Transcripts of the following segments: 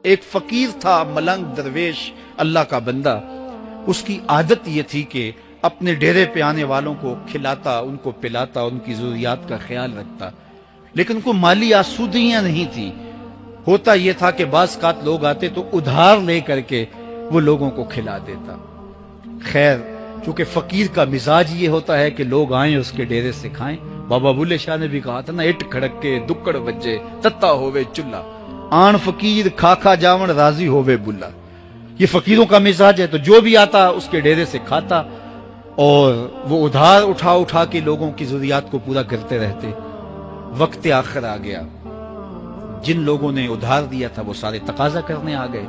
ایک فقیر تھا، ملنگ درویش، اللہ کا بندہ. اس کی عادت یہ تھی کہ اپنے ڈیرے پہ آنے والوں کو کھلاتا، ان کو پلاتا، ان کی ضروریات کا خیال رکھتا، لیکن کو مالی آسودگیاں نہیں تھی. ہوتا یہ تھا کہ بعض اوقات لوگ آتے تو ادھار لے کر کے وہ لوگوں کو کھلا دیتا. خیر، چونکہ فقیر کا مزاج یہ ہوتا ہے کہ لوگ آئیں اس کے ڈیرے سے کھائیں. بابا بلے شاہ نے بھی کہا تھا نا، اٹ کھڑک کے دکڑ بجے تتا ہووے چلا، آن فقیر کھا کھا جاون راضی ہووے بلا. یہ فقیروں کا مزاج ہے. تو جو بھی آتا اس کے ڈیرے سے کھاتا اور وہ ادھار اٹھا اٹھا کے لوگوں کی ضروریات کو پورا کرتے رہتے. وقت آخر آ گیا، جن لوگوں نے ادھار دیا تھا وہ سارے تقاضا کرنے آ گئے.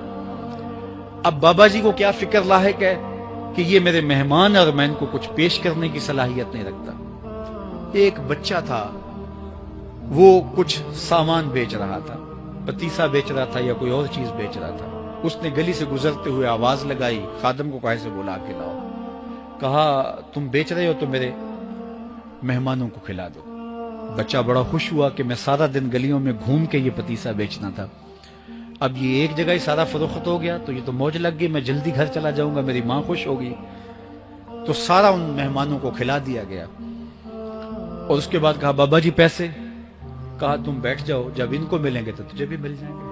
اب بابا جی کو کیا فکر لاحق ہے کہ یہ میرے مہمان اور میں ان کو کچھ پیش کرنے کی صلاحیت نہیں رکھتا. ایک بچہ تھا، وہ کچھ سامان بیچ رہا تھا، پتیسا بیچ رہا تھا یا کوئی اور چیز بیچ رہا تھا. اس نے گلی سے گزرتے ہوئے آواز لگائی، خادم کو کہے سے بلا کے لاؤ. کہا تم بیچ رہے ہو تو میرے مہمانوں کو کھلا دو. بچہ بڑا خوش ہوا کہ میں سارا دن گلیوں میں گھوم کے یہ پتیسا بیچنا تھا، اب یہ ایک جگہ ہی سارا فروخت ہو گیا تو یہ تو موج لگ گئی، میں جلدی گھر چلا جاؤں گا، میری ماں خوش ہوگی. تو سارا ان مہمانوں کو کھلا دیا گیا. اور اس کے بعد کہا بابا جی پیسے؟ کہا تم بیٹھ جاؤ، جب ان کو ملیں گے تو تجھے بھی مل جائیں گے.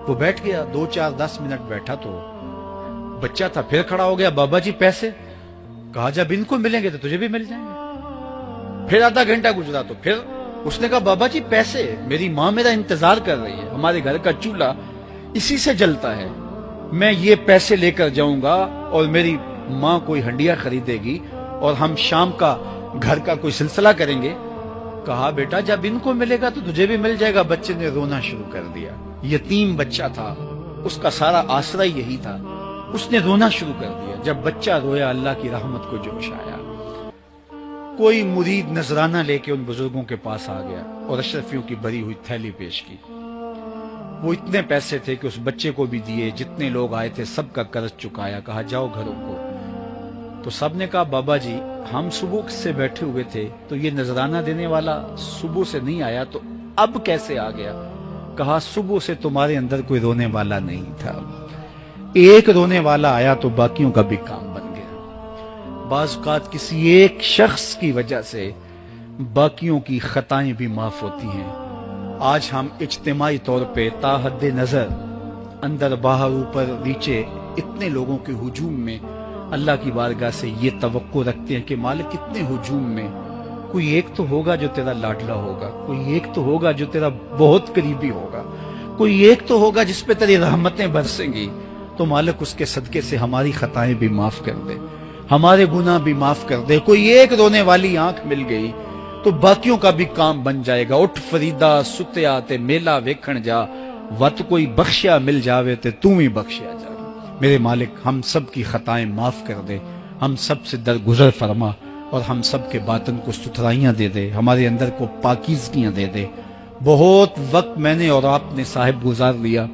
وہ بیٹھ گیا، 2 4 10 منٹ بیٹھا تو بچہ تھا، پھر کھڑا ہو گیا، بابا جی پیسے؟ کہا جب ان کو ملیں گے تو تجھے بھی مل جائیں گے. پھر آدھا گھنٹہ گزرا تو پھر اس نے کہا بابا جی پیسے؟ میری ماں میرا انتظار کر رہی ہے، ہمارے گھر کا چولہا اسی سے جلتا ہے، میں یہ پیسے لے کر جاؤں گا اور میری ماں کوئی ہنڈیا خریدے گی اور ہم شام کا گھر کا کوئی سلسلہ کریں گے. کہا بیٹا جب ان کو ملے گا تو تجھے بھی مل جائے گا. بچے نے رونا شروع کر دیا. یتیم بچہ تھا، اس کا سارا آسرا یہی تھا. اس نے رونا شروع کر دیا. جب بچہ رویا اللہ کی رحمت کو جوش آیا. کوئی مرید نذرانہ لے کے ان بزرگوں کے پاس آ گیا اور اشرفیوں کی بھری ہوئی تھیلی پیش کی. وہ اتنے پیسے تھے کہ اس بچے کو بھی دیے، جتنے لوگ آئے تھے سب کا قرض چکایا. کہا جاؤ گھروں کو. تو سب نے کہا بابا جی ہم صبح سے بیٹھے ہوئے تھے تو یہ نذرانہ دینے والا صبح سے نہیں آیا تو اب کیسے آ گیا؟ کہا صبح سے تمہارے اندر کوئی رونے والا نہیں تھا، ایک رونے والا آیا تو باقیوں کا بھی کام بن گیا. بعض اوقات کسی ایک شخص کی وجہ سے باقیوں کی خطائیں بھی معاف ہوتی ہیں. آج ہم اجتماعی طور پہ تا حد نظر اندر باہر اوپر نیچے اتنے لوگوں کے ہجوم میں اللہ کی بارگاہ سے یہ توقع رکھتے ہیں کہ مالک اتنے ہجوم میں کوئی ایک تو ہوگا جو تیرا لاڈلا ہوگا، کوئی ایک تو ہوگا جو تیرا بہت قریبی ہوگا، کوئی ایک تو ہوگا جس پہ تیری رحمتیں برسیں گی. تو مالک اس کے صدقے سے ہماری خطائیں بھی معاف کر دے، ہمارے گناہ بھی معاف کر دے. کوئی ایک رونے والی آنکھ مل گئی تو باقیوں کا بھی کام بن جائے گا. اٹھ فریدا ستیا تے میلہ ویکھن جا، وت کوئی بخشیا مل جاوے تے تو ہی بخشیا جا. میرے مالک ہم سب کی خطائیں معاف کر دے، ہم سب سے درگزر فرما اور ہم سب کے باطن کو ستھرائیاں دے دے، ہمارے اندر کو پاکیزگیاں دے دے. بہت وقت میں نے اور آپ نے صاحب گزار لیا،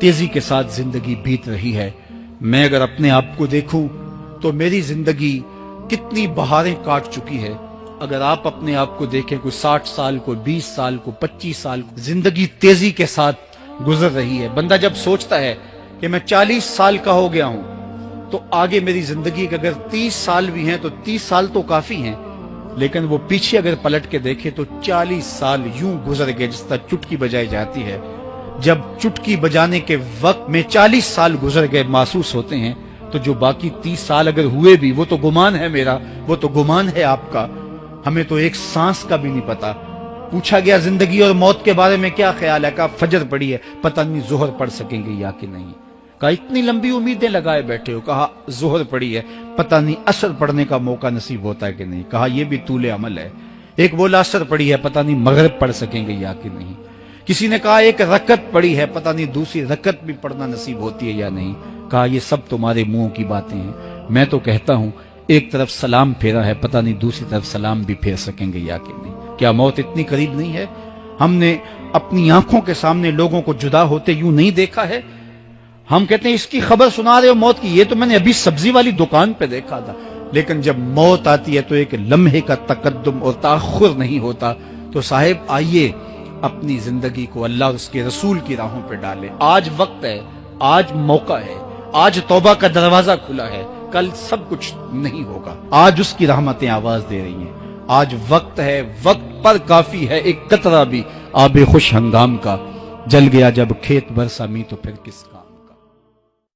تیزی کے ساتھ زندگی بیت رہی ہے. میں اگر اپنے آپ کو دیکھوں تو میری زندگی کتنی بہاریں کاٹ چکی ہے. اگر آپ اپنے آپ کو دیکھیں، کوئی 60 سال کو 20 سال کو 25 سال کو زندگی تیزی کے ساتھ گزر رہی ہے. بندہ جب سوچتا ہے کہ میں 40 سال کا ہو گیا ہوں تو آگے میری زندگی کے اگر 30 سال بھی ہیں تو 30 سال تو کافی ہیں، لیکن وہ پیچھے اگر پلٹ کے دیکھے تو 40 سال یوں گزر گئے جس طرح چٹکی بجائی جاتی ہے. جب چٹکی بجانے کے وقت میں 40 سال گزر گئے محسوس ہوتے ہیں تو جو باقی 30 سال اگر ہوئے بھی وہ تو گمان ہے میرا، وہ تو گمان ہے آپ کا. ہمیں تو ایک سانس کا بھی نہیں پتا. پوچھا گیا زندگی اور موت کے بارے میں کیا خیال ہے؟ کہا فجر پڑی ہے، پتہ نہیں ظہر پڑھ سکیں گے یا کہ نہیں. کہا اتنی لمبی امیدیں لگائے بیٹھے ہو. کہا ظہر پڑی ہے، پتہ نہیں عصر پڑھنے کا موقع نصیب ہوتا ہے کہ نہیں. کہا یہ بھی طول عمل ہے. ایک بولا عصر پڑی ہے، پتہ نہیں مغرب پڑھ سکیں گے یا کہ نہیں. کسی نے کہا ایک رکعت پڑی ہے، پتہ نہیں دوسری رکعت بھی پڑھنا نصیب ہوتی ہے یا نہیں. کہا یہ سب تمہارے منہوں کی باتیں ہیں. میں تو کہتا ہوں ایک طرف سلام پھیرا ہے، پتہ نہیں دوسری طرف سلام بھی پھیر سکیں گے یا کہ نہیں. کیا موت اتنی قریب نہیں ہے؟ ہم نے اپنی آنکھوں کے سامنے لوگوں کو جدا ہوتے یوں نہیں دیکھا ہے. ہم کہتے ہیں اس کی خبر سنا رہے ہو موت کی، یہ تو میں نے ابھی سبزی والی دکان پہ دیکھا تھا. لیکن جب موت آتی ہے تو ایک لمحے کا تقدم اور تاخر نہیں ہوتا. تو صاحب آئیے اپنی زندگی کو اللہ اور اس کے رسول کی راہوں پہ ڈالے. آج وقت ہے, آج موقع ہے, آج توبہ کا دروازہ کھلا ہے, کل سب کچھ نہیں ہوگا. آج اس کی رحمتیں آواز دے رہی ہیں. آج وقت ہے, وقت پر کافی ہے ایک قطرہ بھی آب خوش ہنگام کا. جل گیا جب کھیت برسا می تو پھر کس کا.